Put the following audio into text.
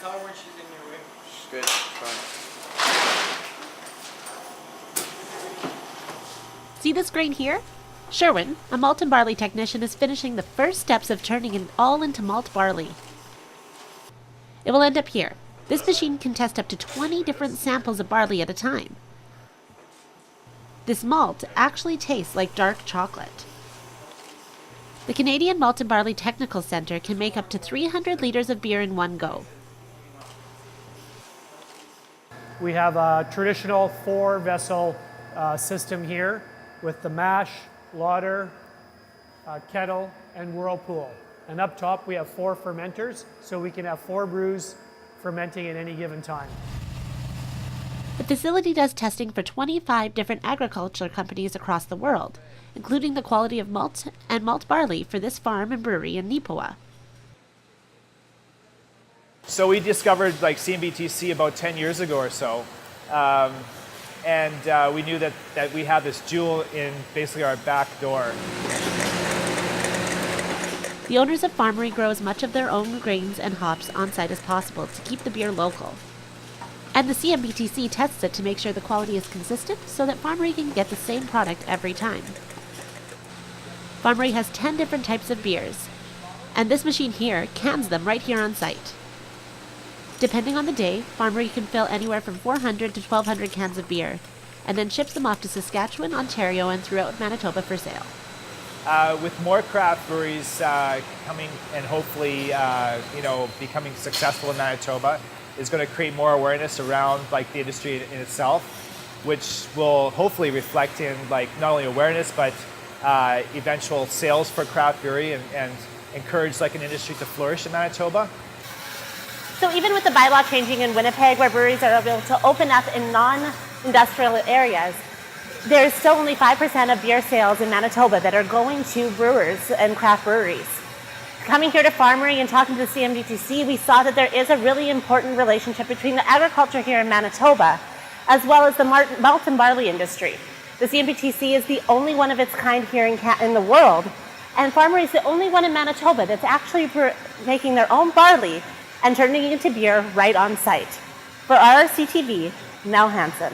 Tell her when she's in your way. She's good. Fine. See this grain here? Sherwin, a malt and barley technician, is finishing the first steps of turning it all into malt barley. It will end up here. This machine can test up to 20 different samples of barley at a time. This malt actually tastes like dark chocolate. The Canadian Malt and Barley Technical Centre can make up to 300 litres of beer in one go. We have a traditional 4-vessel system here with the mash, lauter, kettle, and whirlpool. And up top we have 4 fermenters, so we can have 4 brews fermenting at any given time. The facility does testing for 25 different agriculture companies across the world, including the quality of malt and malt barley for this farm and brewery in Manitoba. So we discovered CMBTC about 10 years ago or so. And we knew that we had this jewel in basically our back door. The owners of Farmery grow as much of their own grains and hops on site as possible to keep the beer local. And the CMBTC tests it to make sure the quality is consistent so that Farmery can get the same product every time. Farmery has 10 different types of beers, and this machine here cans them right here on site. Depending on the day, Farmery can fill anywhere from 400 to 1,200 cans of beer, and then ships them off to Saskatchewan, Ontario, and throughout Manitoba for sale. With more craft breweries coming and hopefully becoming successful in Manitoba, is going to create more awareness around the industry in itself, which will hopefully reflect in not only awareness but eventual sales for craft brewery and encourage an industry to flourish in Manitoba. So even with the bylaw changing in Winnipeg, where breweries are able to open up in non-industrial areas, there's still only 5% of beer sales in Manitoba that are going to brewers and craft breweries. Coming here to Farmery and talking to the CMDTC, we saw that there is a really important relationship between the agriculture here in Manitoba as well as the malt and barley industry. The CMDTC is the only one of its kind here in the world, and Farmery is the only one in Manitoba that's actually making their own barley and turning it into beer right on site. For RRCTV, Nell Hansen.